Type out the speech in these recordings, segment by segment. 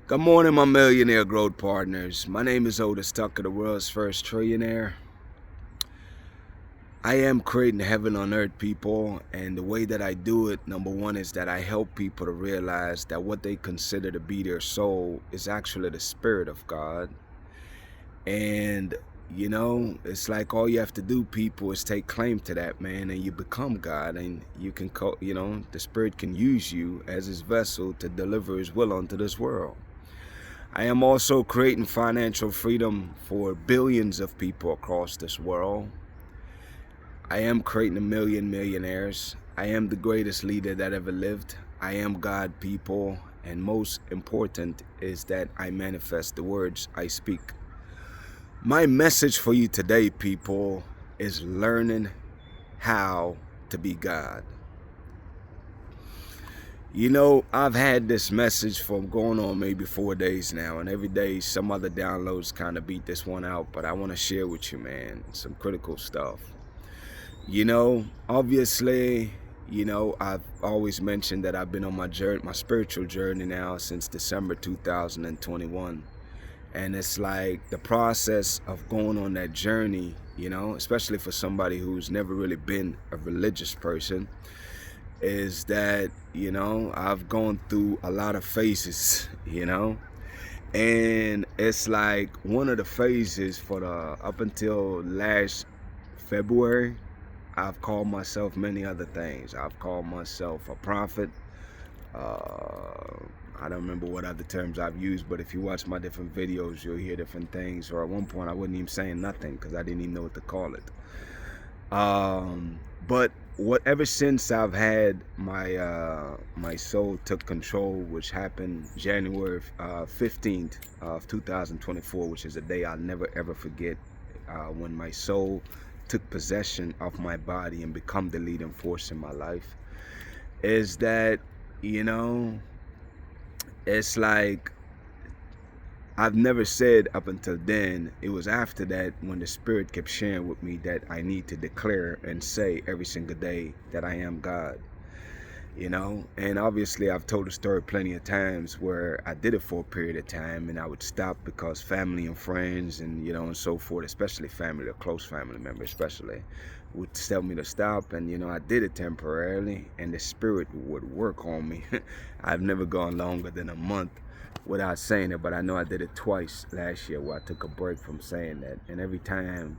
Good morning, my millionaire growth partners. My name is Otis Tucker, the world's first trillionaire. I am creating heaven on earth, people, and the way that I do it, number one, is that I help people to realize that what they consider to be their soul is actually the spirit of God. And it's like all you have to do, people, is take claim to that, man, and you become God, and you can, the spirit can use you as his vessel to deliver his will onto this world. I am also creating financial freedom for billions of people across this world. I am creating a million millionaires. I am the greatest leader that ever lived. I am God, people, and most important is that I manifest the words I speak. My message for you today, people, is learning how to be God. I've had this message for going on maybe 4 days now, and every day some other downloads kind of beat this one out, but I want to share with you, man, some critical stuff. Obviously, I've always mentioned that I've been on my journey, my spiritual journey now since December 2021. And it's like the process of going on that journey, especially for somebody who's never really been a religious person, is that I've gone through a lot of phases, and it's like one of the phases for the up until last February, I've called myself many other things. I've called myself a prophet. I don't remember what other terms I've used, but if you watch my different videos, you'll hear different things. Or at one point I wasn't even saying nothing because I didn't even know what to call it. But ever since I've had my soul took control, which happened January 15th of 2024, which is a day I'll never ever forget, when my soul took possession of my body and become the leading force in my life, is that it's like I've never said up until then. It was after that when the spirit kept sharing with me that I need to declare and say every single day that I am God. And obviously I've told the story plenty of times where I did it for a period of time and I would stop because family and friends and and so forth, especially family, a close family member especially, would tell me to stop. And I did it temporarily and the spirit would work on me. I've never gone longer than a month without saying it, but I know I did it twice last year where I took a break from saying that. And every time,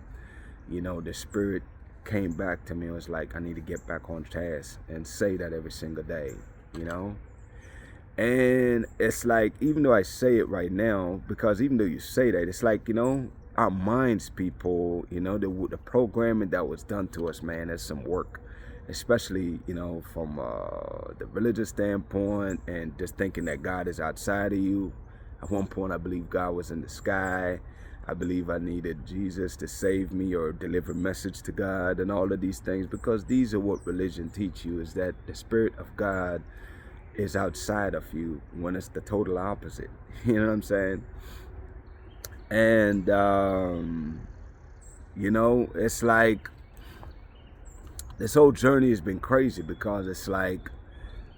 the spirit came back to me. It was like I need to get back on task and say that every single day, and it's like, even though I say it right now, because even though you say that, it's like, our minds, people, the programming that was done to us, man, there's some work, especially from the religious standpoint, and just thinking that God is outside of you. At one point I believe God was in the sky. I believe I needed Jesus to save me or deliver a message to God and all of these things, because these are what religion teach you, is that the spirit of God is outside of you, when it's the total opposite. You know what I'm saying? And it's like this whole journey has been crazy, because it's like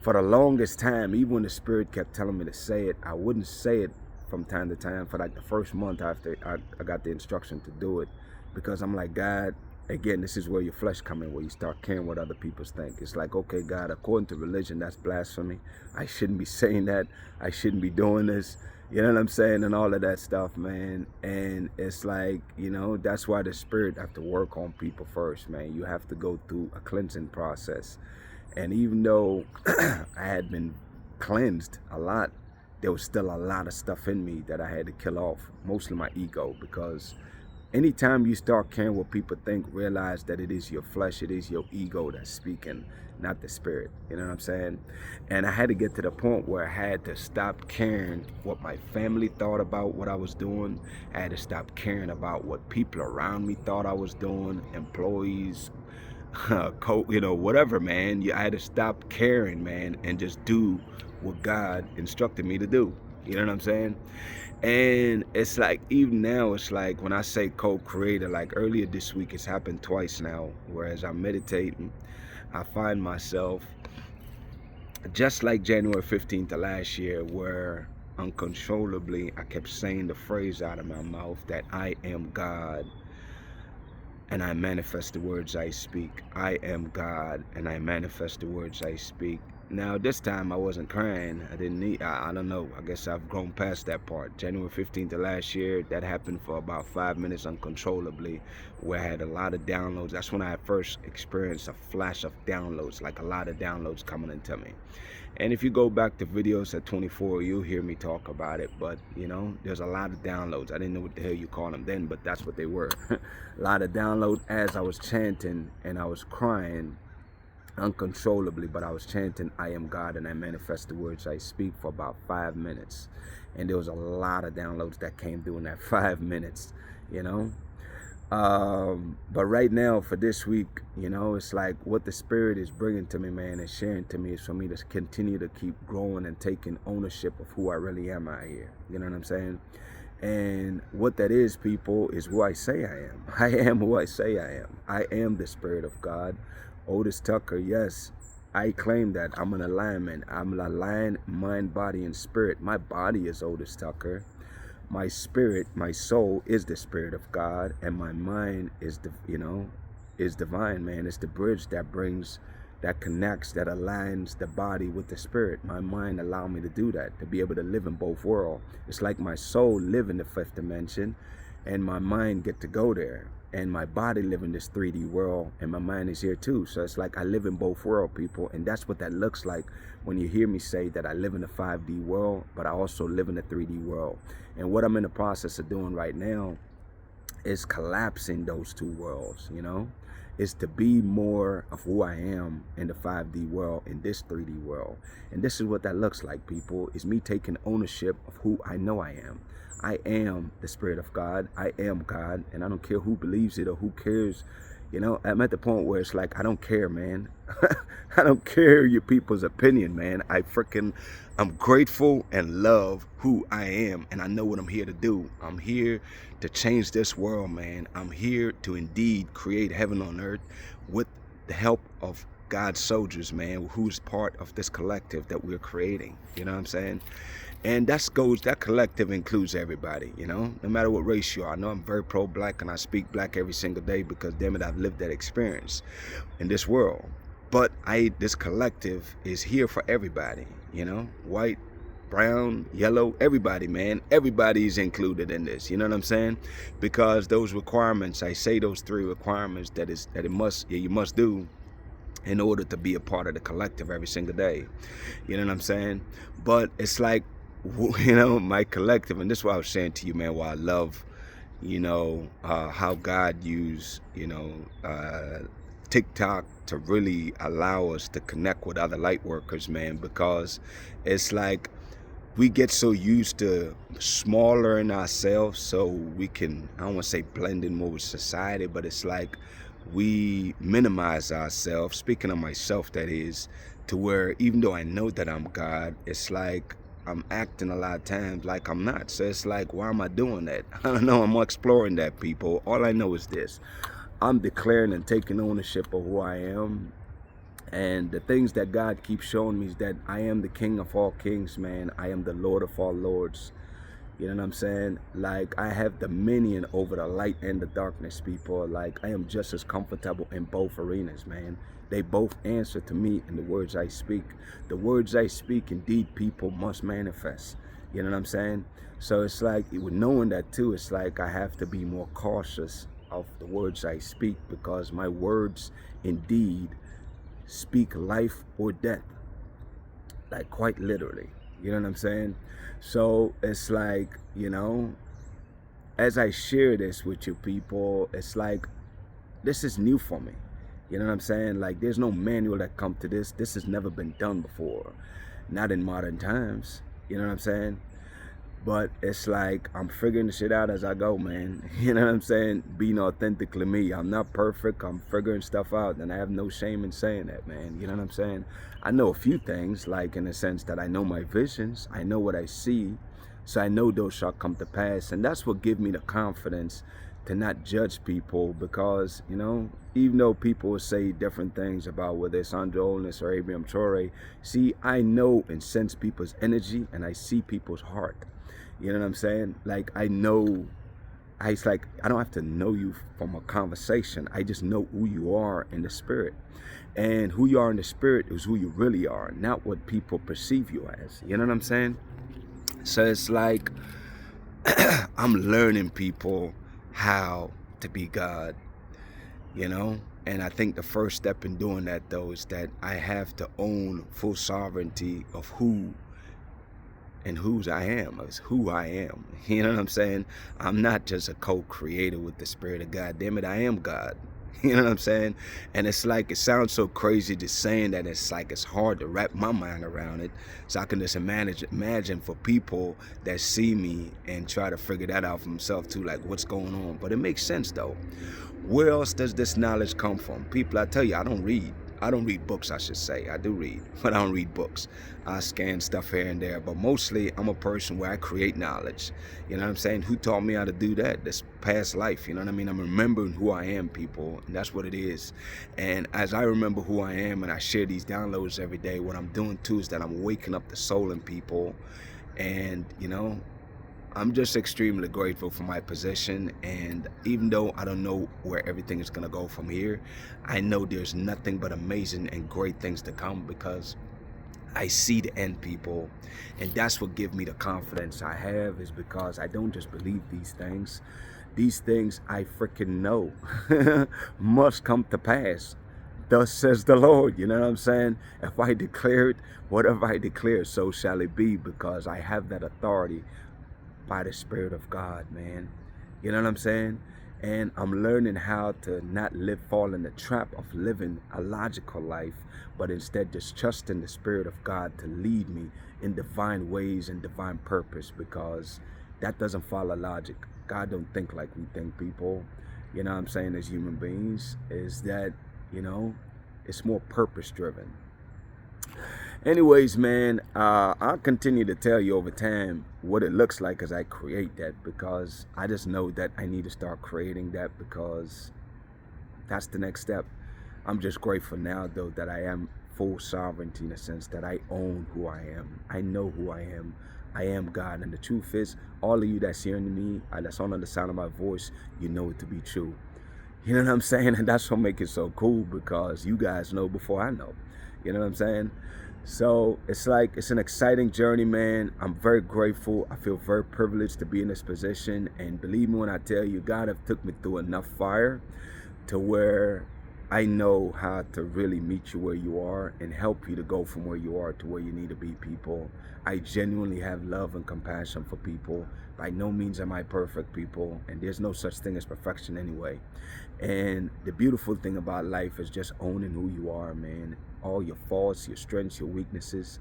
for the longest time, even when the spirit kept telling me to say it, I wouldn't say it from time to time for like the first month after I got the instruction to do it, because I'm like, God, again, this is where your flesh come in, where you start caring what other people think. It's like, okay, God, according to religion, that's blasphemy. I shouldn't be saying that. I shouldn't be doing this. You know what I'm saying? And all of that stuff, man. And it's like, that's why the spirit have to work on people first, man. You have to go through a cleansing process. And even though I had been cleansed a lot, there was still a lot of stuff in me that I had to kill off, mostly my ego, because anytime you start caring what people think, realize that it is your flesh, it is your ego that's speaking, not the spirit. You know what I'm saying? And I had to get to the point where I had to stop caring what my family thought about what I was doing. I had to stop caring about what people around me thought I was doing, employees, whatever, man. I had to stop caring, man, and just do what God instructed me to do. You know what I'm saying? And it's like, even now, it's like when I say co-creator, like earlier this week, it's happened twice now, whereas I'm meditating, I find myself just like January 15th of last year, where uncontrollably, I kept saying the phrase out of my mouth that I am God and I manifest the words I speak. I am God and I manifest the words I speak. Now this time I wasn't crying. I didn't need, I don't know. I guess I've grown past that part. January 15th of last year, that happened for about 5 minutes uncontrollably, where I had a lot of downloads. That's when I first experienced a flash of downloads, like a lot of downloads coming into me. And if you go back to videos at 24, you'll hear me talk about it. But, you know, there's a lot of downloads. I didn't know what the hell you call them then, but that's what they were. A lot of downloads as I was chanting and I was crying uncontrollably, but I was chanting, I am God and I manifest the words I speak for about 5 minutes. And there was a lot of downloads that came through in that 5 minutes, you know. But right now for this week, you know, it's like what the Spirit is bringing to me, man, and sharing to me is for me to continue to keep growing and taking ownership of who I really am out here. You know what I'm saying? And what that is, people, is who I say I am. I am who I say I am. I am the Spirit of God. Otis Tucker, yes, I claim that. I'm an alignment. I'm an aligned mind, body, and spirit. My body is Otis Tucker. My spirit, my soul is the Spirit of God, and my mind is is divine, man. It's the bridge that brings, that connects, that aligns the body with the spirit. My mind allowed me to do that, to be able to live in both worlds. It's like my soul live in the 5th dimension, and my mind get to go there. And my body live in this 3D world, and my mind is here too. So it's like I live in both worlds, people. And that's what that looks like when you hear me say that I live in the 5D world, but I also live in the 3D world. And what I'm in the process of doing right now is collapsing those two worlds, you know? Is to be more of who I am in the 5D world, in this 3D world. And this is what that looks like, people, is me taking ownership of who I know I am. I am the Spirit of God. I am God, and I don't care who believes it or who cares. You know, I'm at the point where it's like, I don't care, man. I don't care your people's opinion, man. I'm grateful and love who I am, and I know what I'm here to do. I'm here to change this world, man. I'm here to indeed create heaven on earth with the help of God's soldiers, man, who's part of this collective that we're creating. You know what I'm saying? And that collective includes everybody, you know, no matter what race you are. I know I'm very pro-black and I speak black every single day because, damn it, I've lived that experience in this world. But this collective is here for everybody, you know, white, brown, yellow, everybody, man. Everybody's included in this, you know what I'm saying? Because those requirements, I say those 3 requirements you must do in order to be a part of the collective every single day. You know what I'm saying? But it's like, you know, my collective, and this is what I was saying to you, man, why I love, you know, how God used, you know, TikTok to really allow us to connect with other light workers, man, because it's like we get so used to smaller in ourselves so we can, I don't want to say blend in more with society, but it's like we minimize ourselves, speaking of myself, that is, to where even though I know that I'm God, it's like I'm acting a lot of times like I'm not. So it's like, why am I doing that? I don't know. I'm exploring that, people. All I know is this. I'm declaring and taking ownership of who I am. And the things that God keeps showing me is that I am the King of all kings, man. I am the Lord of all lords. You know what I'm saying? Like, I have dominion over the light and the darkness, people. Like, I am just as comfortable in both arenas, man. They both answer to me in the words I speak. The words I speak, indeed, people must manifest. You know what I'm saying? So it's like, with knowing that too, it's like I have to be more cautious of the words I speak, because my words indeed speak life or death. Like, quite literally. You know what I'm saying? So it's like, you know, as I share this with you people, it's like, this is new for me. You know what I'm saying? Like, there's no manual that come to this. This has never been done before. Not in modern times. You know what I'm saying? But it's like, I'm figuring the shit out as I go, man. You know what I'm saying? Being authentically me. I'm not perfect. I'm figuring stuff out. And I have no shame in saying that, man. You know what I'm saying? I know a few things, like in the sense that I know my visions. I know what I see. So I know those shall come to pass. And that's what gives me the confidence to not judge people, because, you know, even though people will say different things about whether it's Andre Olness or Abraham Torre, see, I know and sense people's energy, and I see people's heart. You know what I'm saying? Like, I know, it's like, I don't have to know you from a conversation. I just know who you are in the spirit. And who you are in the spirit is who you really are, not what people perceive you as. You know what I'm saying? So it's like, I'm learning people how to be God, you know? And I think the first step in doing that, though, is that I have to own full sovereignty of who and whose I am, is who I am. You know what I'm saying? I'm not just a co-creator with the Spirit of God. Damn it, I am God. You know what I'm saying? And it's like, it sounds so crazy just saying that. It's like, it's hard to wrap my mind around it. So I can just imagine for people that see me and try to figure that out for themselves too, like what's going on. But it makes sense though. Where else does this knowledge come from? People, I tell you, I don't read books, I should say. I do read, but I don't read books. I scan stuff here and there, but mostly I'm a person where I create knowledge. You know what I'm saying? Who taught me how to do that? This past life, you know what I mean? I'm remembering who I am, people, and that's what it is. And as I remember who I am and I share these downloads every day, what I'm doing too is that I'm waking up the soul in people. And, you know, I'm just extremely grateful for my position, and even though I don't know where everything is going to go from here, I know there's nothing but amazing and great things to come, because I see the end, people. And that's what gives me the confidence I have, is because I don't just believe these things. These things I freaking know must come to pass. Thus says the Lord. You know what I'm saying? If I declare it, whatever I declare, so shall it be, because I have that authority by the Spirit of God, man. You know what I'm saying? And I'm learning how to not fall in the trap of living a logical life, but instead just trusting the Spirit of God to lead me in divine ways and divine purpose, because that doesn't follow logic. God don't think like we think, people. You know what I'm saying? As human beings, is that, you know, it's more purpose driven. Anyways, man, I'll continue to tell you over time what it looks like as I create that, because I just know that I need to start creating that, because that's the next step. I'm just grateful now, though, that I am full sovereignty, in a sense that I own who I am. I know who I am. I am God. And the truth is, all of you that's hearing me, that's on the sound of my voice, you know it to be true. You know what I'm saying? And that's what makes it so cool, because you guys know before I know. You know what I'm saying? So it's like, it's an exciting journey, man. I'm very grateful. I feel very privileged to be in this position. And believe me when I tell you, God have took me through enough fire to where I know how to really meet you where you are and help you to go from where you are to where you need to be, people. I genuinely have love and compassion for people. By no means am I perfect, people, and there's no such thing as perfection anyway. And the beautiful thing about life is just owning who you are, man. All your faults, your strengths, your weaknesses,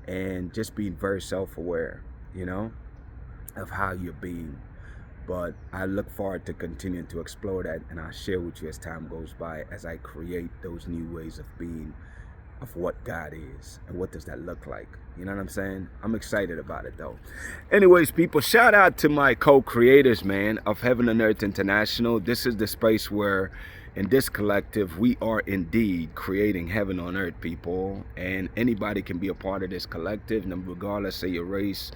and just being very self-aware, you know, of how you're being. But I look forward to continuing to explore that, and I'll share with you as time goes by, as I create those new ways of being, of what God is and what does that look like. You know what I'm saying? I'm excited about it, though. Anyways, people, shout out to my co-creators, man, of Heaven and Earth International. This is the space where, in this collective, we are indeed creating heaven on earth, people. And anybody can be a part of this collective, regardless of your race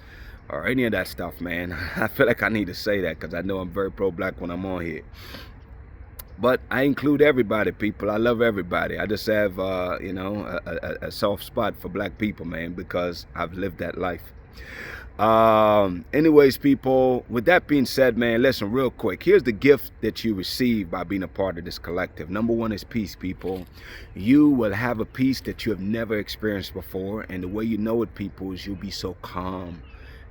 or any of that stuff, man. I feel like I need to say that, because I know I'm very pro-black when I'm on here. But I include everybody, people. I love everybody. I just have, you know, a soft spot for black people, man, because I've lived that life. Anyways, people, with that being said, man, listen real quick. Here's the gift that you receive by being a part of this collective. Number one is peace, people. You will have a peace that you have never experienced before. And the way you know it, people, is you'll be so calm.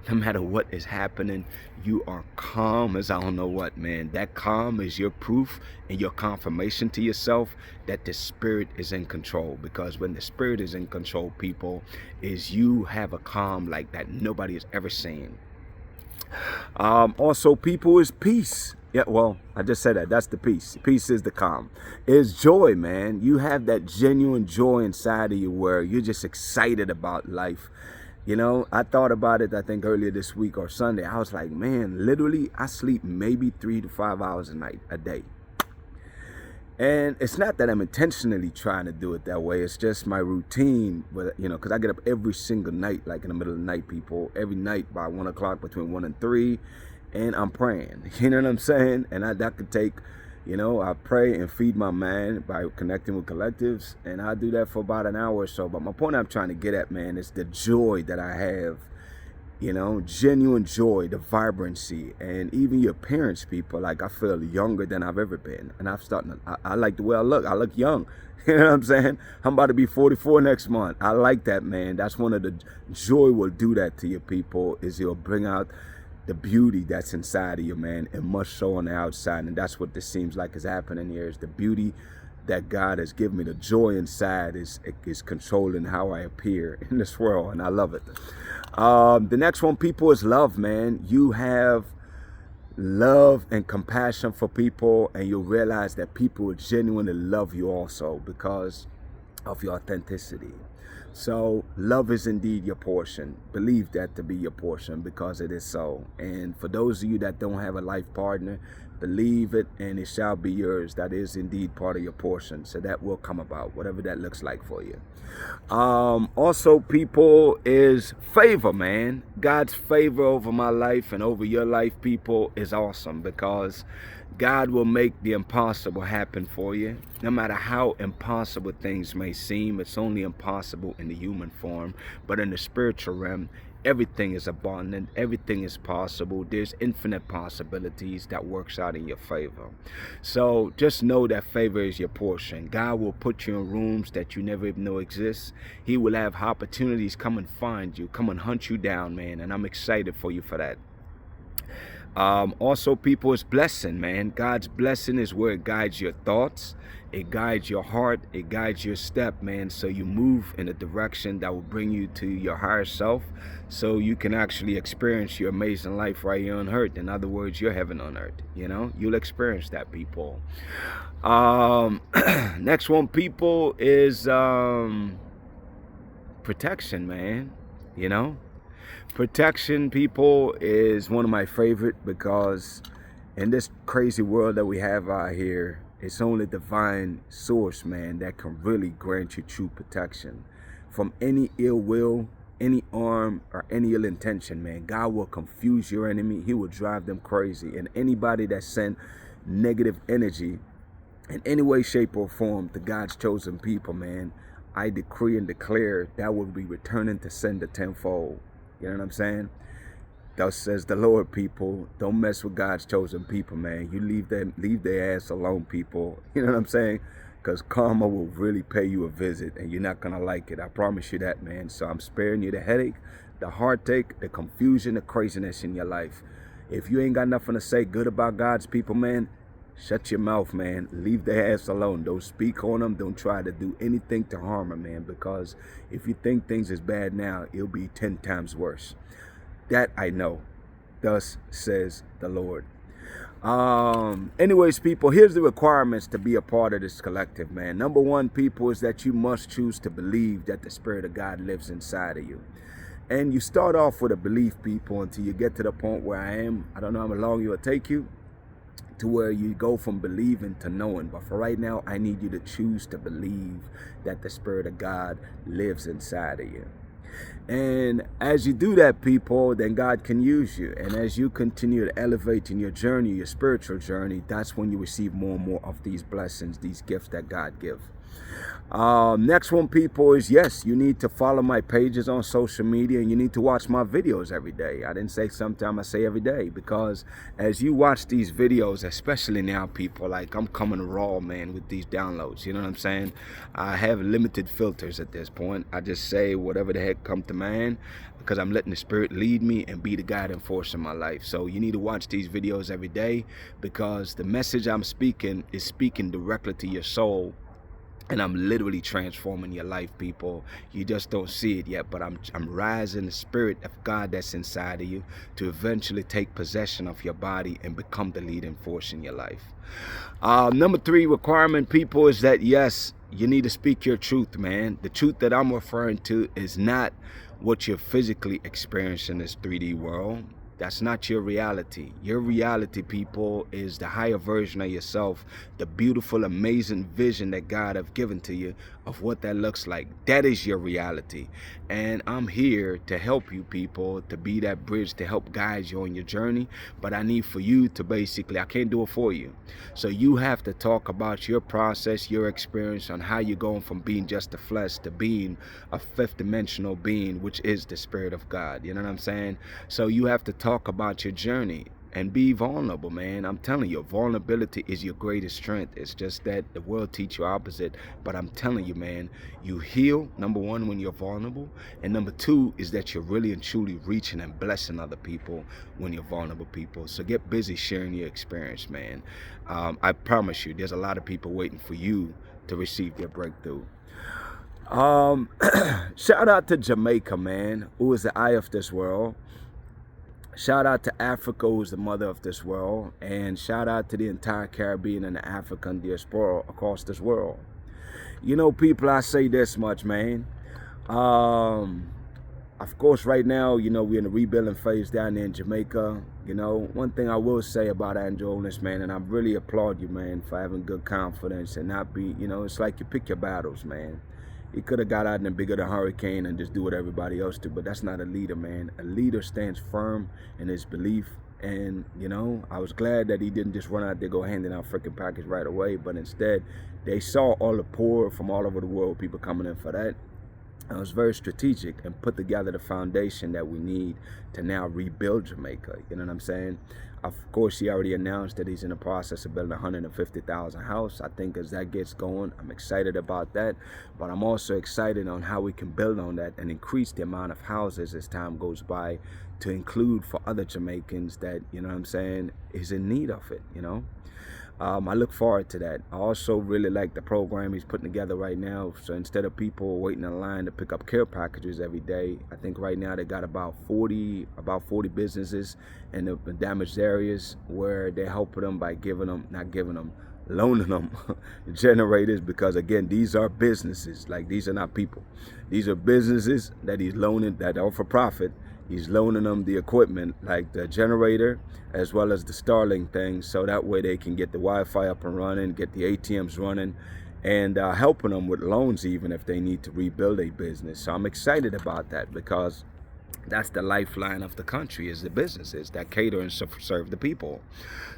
No matter what is happening, you are calm as I don't know what, man. That calm is your proof and your confirmation to yourself that the Spirit is in control. Because when the Spirit is in control, people, is you have a calm like that nobody has ever seen. Also, people, is peace. Yeah, well, I just said that. That's the peace. Peace is the calm. Is joy, man. You have that genuine joy inside of you where you're just excited about life. You know, I thought about it, I think earlier this week or Sunday. I was like, man, literally, I sleep maybe 3 to 5 hours a day. And it's not that I'm intentionally trying to do it that way. It's just my routine. But, you know, because I get up every single night, like in the middle of the night, people. Every night by 1 o'clock, between 1 and 3. And I'm praying. You know what I'm saying? And that could take, you know, I pray and feed my mind by connecting with collectives. And I do that for about an hour or so. But my point I'm trying to get at, man, is the joy that I have. You know, genuine joy, the vibrancy, and even your appearance, people. Like, I feel younger than I've ever been. And I like the way I look. I look young. You know what I'm saying? I'm about to be 44 next month. I like that, man. That's one of the joy will do that to your people, is it'll bring out the beauty that's inside of you, man, and much so on the outside. And that's what this seems like is happening here, is the beauty that God has given me. The joy inside is controlling how I appear in this world, and I love it. The next one, people, is love, man. You have love and compassion for people, and you'll realize that people will genuinely love you also because of your authenticity. So love is indeed your portion. Believe that to be your portion, because it is so. And for those of you that don't have a life partner, believe it and it shall be yours. That is indeed part of your portion. So that will come about, whatever that looks like for you. Also, people, is favor, man. God's favor over my life and over your life, people, is awesome, because God will make the impossible happen for you. No matter how impossible things may seem, it's only impossible in the human form. But in the spiritual realm, everything is abundant. Everything is possible. There's infinite possibilities that works out in your favor. So just know that favor is your portion. God will put you in rooms that you never even know exist. He will have opportunities come and find you, come and hunt you down, man. And I'm excited for you for that. Also, people, is blessing, man. God's blessing is where it guides your thoughts, it guides your heart, it guides your step, man. So you move in a direction that will bring you to your higher self, so you can actually experience your amazing life right here on earth. In other words, your heaven on earth. You know, you'll experience that, people. Next one, people, is protection, man. You know, protection, people, is one of my favorite, because in this crazy world that we have out here, it's only divine source, man, that can really grant you true protection from any ill will, any harm, or any ill intention, man. God will confuse your enemy. He will drive them crazy. And anybody that sent negative energy in any way, shape, or form to God's chosen people, man, I decree and declare that will be returning to send a tenfold. You know what I'm saying? Thus says the Lord, people. Don't mess with God's chosen people, man. You leave their ass alone, people. You know what I'm saying? Because karma will really pay you a visit, and you're not gonna like it. I promise you that, man. So I'm sparing you the headache, the heartache, the confusion, the craziness in your life. If you ain't got nothing to say good about God's people, man, shut your mouth, man. Leave their ass alone. Don't speak on them. Don't try to do anything to harm them, man. Because if you think things is bad now, it'll be 10 times worse. That I know. Thus says the Lord. Anyways, people, here's the requirements to be a part of this collective, man. Number one, people, is that you must choose to believe that the Spirit of God lives inside of you. And you start off with a belief, people, until you get to the point where I am. I don't know how long it will take you, to where you go from believing to knowing. But for right now, I need you to choose to believe that the Spirit of God lives inside of you. And as you do that, people, then God can use you. And as you continue to elevate in your journey, your spiritual journey, that's when you receive more and more of these blessings, these gifts that God gives. Next one, people, is yes, you need to follow my pages on social media, and you need to watch my videos every day. I didn't say sometime, I say every day, because as you watch these videos, especially now, people, like, I'm coming raw, man, with these downloads. You know what I'm saying? I have limited filters at this point. I just say whatever the heck come to mind, because I'm letting the Spirit lead me and be the guiding force in my life. So you need to watch these videos every day, because the message I'm speaking is speaking directly to your soul. And I'm literally transforming your life, people. You just don't see it yet, but I'm rising the Spirit of God that's inside of you to eventually take possession of your body and become the leading force in your life. Number three requirement, people, is that yes, you need to speak your truth, man. The truth that I'm referring to is not what you're physically experiencing in this 3D world. That's not your reality. Your reality, people, is the higher version of yourself, the beautiful, amazing vision that God have given to you of what that looks like. That is your reality. And I'm here to help you, people, to be that bridge to help guide you on your journey. But I need for you to basically, I can't do it for you. So you have to talk about your process, your experience on how you're going from being just the flesh to being a fifth dimensional being, which is the Spirit of God. You know what I'm saying? So you have to talk about your journey and be vulnerable, man. I'm telling you, vulnerability is your greatest strength. It's just that the world teach you opposite. But I'm telling you, man, you heal, number one, when you're vulnerable. And number two is that you're really and truly reaching and blessing other people when you're vulnerable, people. So get busy sharing your experience, man. I promise you, there's a lot of people waiting for you to receive their breakthrough. Shout out to Jamaica, man, who is the eye of this world. Shout out to Africa, who's the mother of this world. And shout out to the entire Caribbean and the African diaspora across this world. You know, people, I say this much, man. Of course, right now, you know, we're in the rebuilding phase down there in Jamaica. You know, one thing I will say about Andronis, man, and I really applaud you, man, for having good confidence and not be, you know, it's like you pick your battles, man. He could have got out in the bigger the hurricane and just do what everybody else do, but that's not a leader, man. A leader stands firm in his belief. And, you know, I was glad that he didn't just run out there, go handing out freaking package right away, but instead they saw all the poor from all over the world, people coming in for that. It was very strategic and put together the foundation that we need to now rebuild Jamaica. You know what I'm saying? Of course, he already announced that he's in the process of building 150,000 house. I think as that gets going, I'm excited about that. But I'm also excited on how we can build on that and increase the amount of houses as time goes by to include for other Jamaicans that, you know what I'm saying, is in need of it, you know? I look forward to that. I also really like the program he's putting together right now. So instead of people waiting in line to pick up care packages every day, I think right now they got about 40 businesses in the damaged areas where they're helping them by loaning them generators, because again, these are businesses. Like, these are not people. These are businesses that he's loaning, that are for profit. He's loaning them the equipment, like the generator, as well as the Starlink thing, so that way they can get the Wi-Fi up and running, get the ATMs running, and helping them with loans even if they need to rebuild a business. So I'm excited about that, because that's the lifeline of the country, is the businesses that cater and serve the people.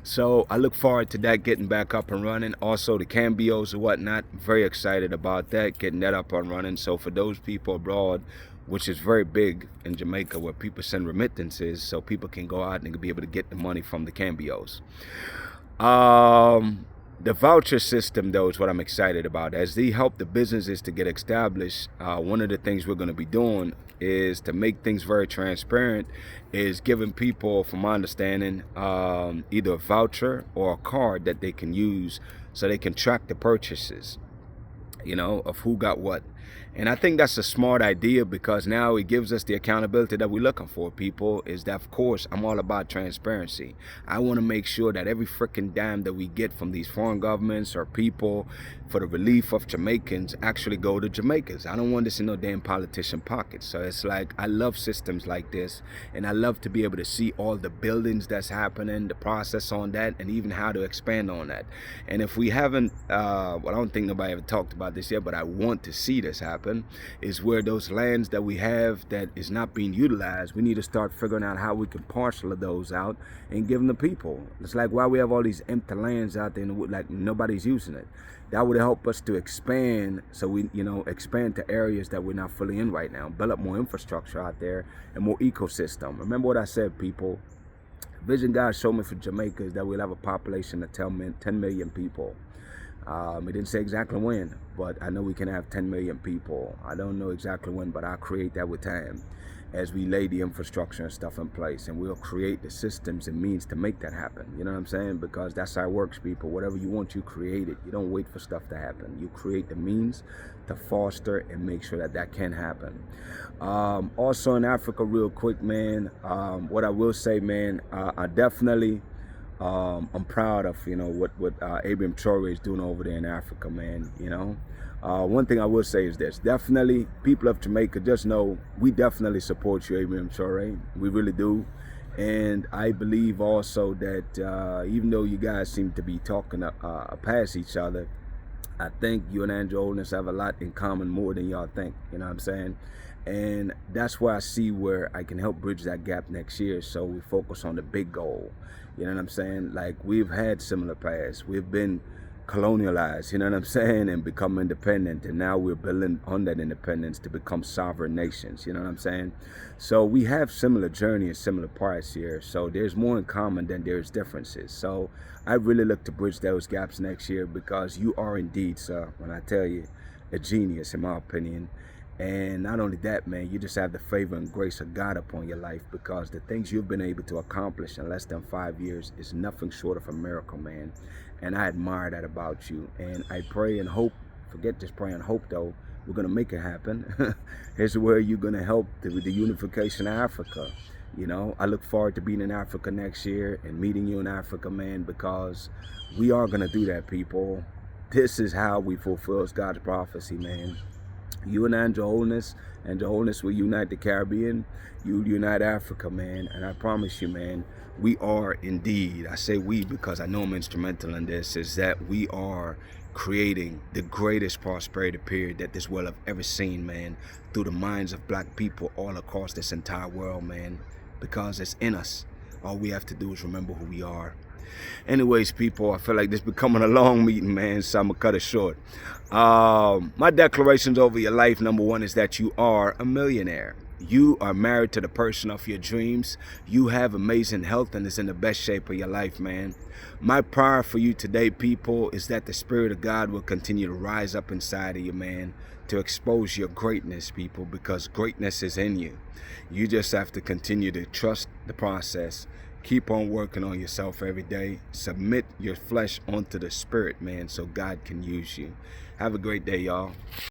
So I look forward to that getting back up and running. Also the cambios and whatnot, very excited about that, getting that up and running. So for those people abroad, which is very big in Jamaica, where people send remittances so people can go out and be able to get the money from the cambios. The voucher system, though, is what I'm excited about. As they help the businesses to get established, one of the things we're going to be doing is to make things very transparent, is giving people, from my understanding, either a voucher or a card that they can use so they can track the purchases, you know, of who got what. And I think that's a smart idea, because now it gives us the accountability that we're looking for, people. Is that, of course, I'm all about transparency. I want to make sure that every freaking dime that we get from these foreign governments or people for the relief of Jamaicans actually go to Jamaicans. I don't want this in no damn politician pockets. So it's like, I love systems like this, and I love to be able to see all the buildings that's happening, the process on that, and even how to expand on that. And if we haven't, well, I don't think nobody ever talked about this yet, but I want to see this happen, is where those lands that we have that is not being utilized, we need to start figuring out how we can parcel those out and give them to people. It's like, why we have all these empty lands out there and like nobody's using it. That would help us to expand, so we, you know, expand to areas that we're not fully in right now, build up more infrastructure out there and more ecosystem. Remember what I said, people. Vision God showed me for Jamaica is that we'll have a population of 10 million people. It didn't say exactly when, but I know we can have 10 million people. I don't know exactly when, but I'll create that with time as we lay the infrastructure and stuff in place, and we'll create the systems and means to make that happen. You know what I'm saying? Because that's how it works, people. Whatever you want, you create it. You don't wait for stuff to happen. You create the means to foster and make sure that that can happen. Also in Africa, real quick, man, what I will say, man, I definitely I'm proud of, what Abraham Traore is doing over there in Africa, man. One thing I will say is this: definitely, people of Jamaica, just know we definitely support you, Abraham Traore. We really do. And I believe also that even though you guys seem to be talking past each other, I think you and Andrew Holiness have a lot in common, more than y'all think. You know what I'm saying? And that's where I see where I can help bridge that gap next year. So we focus on the big goal. You know what I'm saying? Like, we've had similar paths. We've been colonialized, you know what I'm saying, and become independent. And now we're building on that independence to become sovereign nations. You know what I'm saying? So we have similar journey and similar parts here. So there's more in common than there's differences. So I really look to bridge those gaps next year, because you are indeed, sir, when I tell you, a genius, in my opinion. And not only that, man, you just have the favor and grace of God upon your life, because the things you've been able to accomplish in less than 5 years is nothing short of a miracle, man. And I admire that about you. And I pray and hope, forget just pray and hope though, we're going to make it happen. Here's where you're going to help the unification of Africa. I look forward to being in Africa next year and meeting you in Africa, man, because we are going to do that, people. This is how we fulfill God's prophecy, man. You and Andrew Holiness will unite the Caribbean. You unite Africa, man. And I promise you, man, we are indeed, I say we because I know I'm instrumental in this, is that we are creating the greatest prosperity period that this world have ever seen, man, through the minds of black people all across this entire world, man, because it's in us. All we have to do is remember who we are. Anyways, people, I feel like this becoming a long meeting, man, so I'm going to cut it short. My declarations over your life, number one, is that you are a millionaire. You are married to the person of your dreams. You have amazing health and is in the best shape of your life, man. My prayer for you today, people, is that the Spirit of God will continue to rise up inside of you, man, to expose your greatness, people, because greatness is in you. You just have to continue to trust the process. Keep on working on yourself every day. Submit your flesh onto the Spirit, man, so God can use you. Have a great day, y'all.